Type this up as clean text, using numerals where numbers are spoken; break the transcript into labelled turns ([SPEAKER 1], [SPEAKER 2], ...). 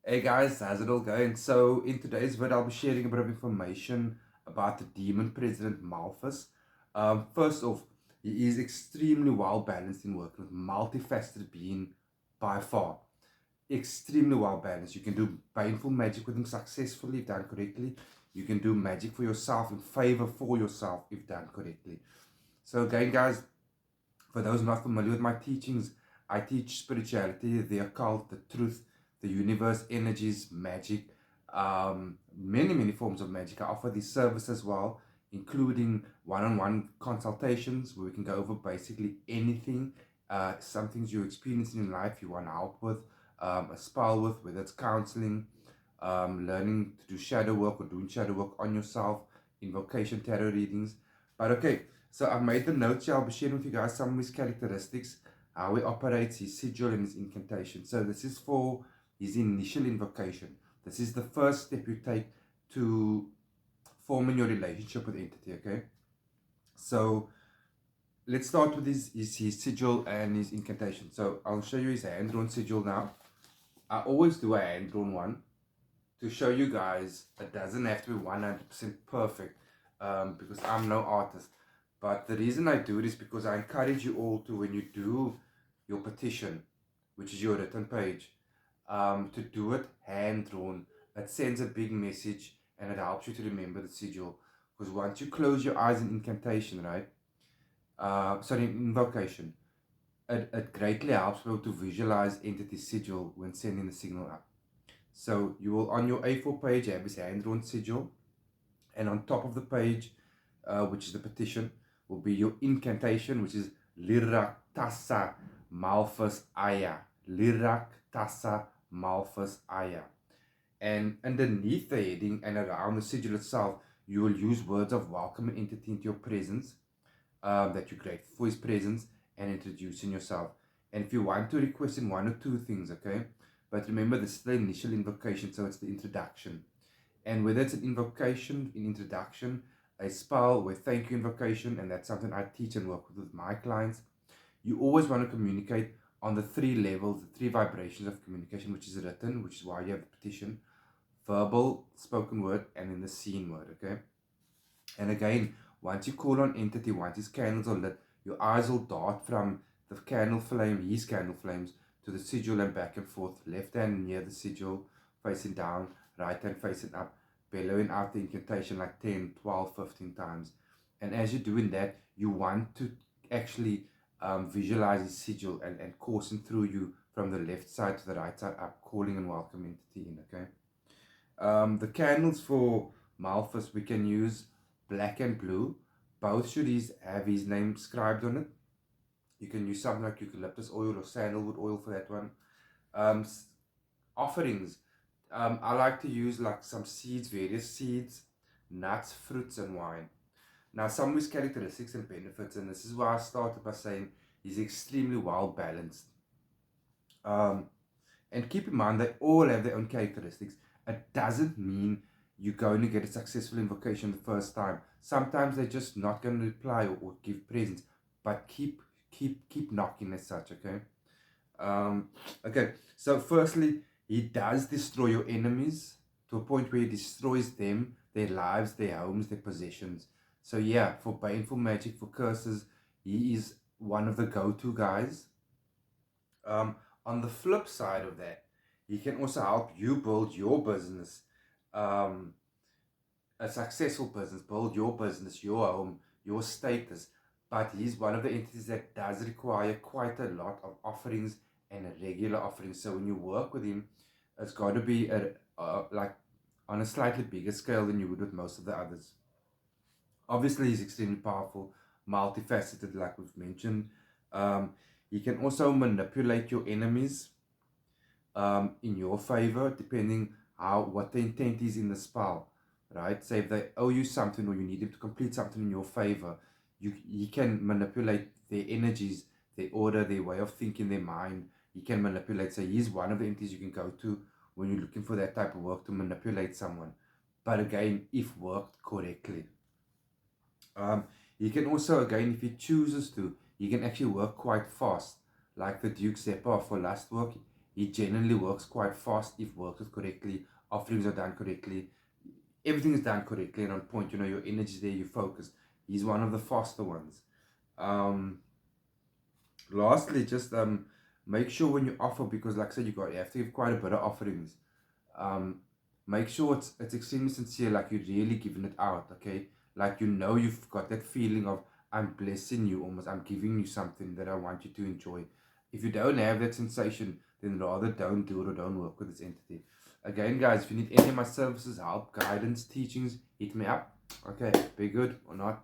[SPEAKER 1] Hey guys, how's it all going? So in today's video, I'll be sharing a bit of information about the demon president Malphas. First off, he is extremely well balanced in working with multifaceted being by far. Extremely well balanced. You can do painful magic with him successfully if done correctly. You can do magic for yourself in favor for yourself if done correctly. So again, guys, for those not familiar with my teachings, I teach spirituality, the occult, the truth, the universe, energies, magic, many forms of magic. I offer these services as well, including one-on-one consultations where we can go over basically anything, some things you're experiencing in life you want help with, a spell with, whether it's counseling, learning to do shadow work or doing shadow work on yourself, invocation, tarot readings. But okay, so I've made the notes here. I'll be sharing with you guys some of his characteristics, how he operates, his sigil, and his incantation. So this is for his initial invocation. This is the first step you take to forming your relationship with entity, okay? So let's start with his sigil and his incantation. So I'll show you his hand-drawn sigil now. I always do a hand-drawn one to show you guys it doesn't have to be 100% perfect because I'm no artist. But the reason I do it is because I encourage you all to, when you do your petition, which is your written page, to do it hand-drawn. It sends a big message and it helps you to remember the sigil. Because once you close your eyes in incantation, right? Sorry, in invocation, it greatly helps people to visualize entity sigil when sending the signal up. So you will, on your A4 page, have his hand-drawn sigil. And on top of the page, which is the petition, will be your incantation, which is Lirak Tassa Malphas Aya. Lirak Tassa Malphas Aya. And underneath the heading and around the sigil itself, you will use words of welcome and entity into your presence, that you're grateful for his presence, and introducing yourself. And if you want to request in one or two things, okay? But remember, this is the initial invocation, so it's the introduction. And whether it's an invocation, an introduction, a spell, or a thank you invocation, and that's something I teach and work with my clients, you always want to communicate on the three levels, the three vibrations of communication, which is written, which is why you have the petition, verbal, spoken word, and then the seen word, okay? And again, once you call on entity, once his candles are lit, your eyes will dart from the candle flame, his candle flames, to the sigil and back and forth. Left hand near the sigil, facing down, right hand facing up, bellowing out the incantation like 10, 12, 15 times. And as you're doing that, you want to actually visualize his sigil and coursing through you from the left side to the right side up, calling and welcoming entity in, okay? The candles for Malphas, we can use black and blue. Both should have his name scribed on it. You can use something like eucalyptus oil or sandalwood oil for that one. Offerings, I like to use like some seeds, various seeds, nuts, fruits, and wine. Now, some of his characteristics and benefits, and this is why I started by saying he's extremely well balanced. And keep in mind, they all have their own characteristics. It doesn't mean you're going to get a successful invocation the first time. Sometimes they're just not going to reply or give presents, but keep knocking as such, okay? Okay, so firstly, he does destroy your enemies to a point where he destroys them, their lives, their homes, their possessions. So yeah, for baneful magic, for curses, he is one of the go-to guys. On the flip side of that, he can also help you build your business, a successful business, build your business, your home, your status. But he's one of the entities that does require quite a lot of offerings and regular offerings. So when you work with him, it's got to be like on a slightly bigger scale than you would with most of the others. Obviously, he's extremely powerful, multifaceted, like we've mentioned. He can also manipulate your enemies in your favor, depending what the intent is in the spell, right? Say if they owe you something or you need them to complete something in your favor, he can manipulate their energies, their order, their way of thinking, their mind. He can manipulate. So he's one of the entities you can go to when you're looking for that type of work to manipulate someone. But again, if worked correctly. He can also, again, if he chooses to, he can actually work quite fast. Like the Duke Zephyr for lust work, He generally works quite fast if worked with correctly, offerings are done correctly, everything is done correctly and on point. You know, your energy there, you focus. He's one of the faster ones. Lastly, just make sure when you offer, because like I said, you have to give quite a bit of offerings. Make sure it's extremely sincere, like you're really giving it out, okay? Like, you know, you've got that feeling of, I'm blessing you, almost, I'm giving you something that I want you to enjoy. If you don't have that sensation, then rather don't do it or don't work with this entity. Again, guys, if you need any of my services, help, guidance, teachings, hit me up. Okay, be good or not.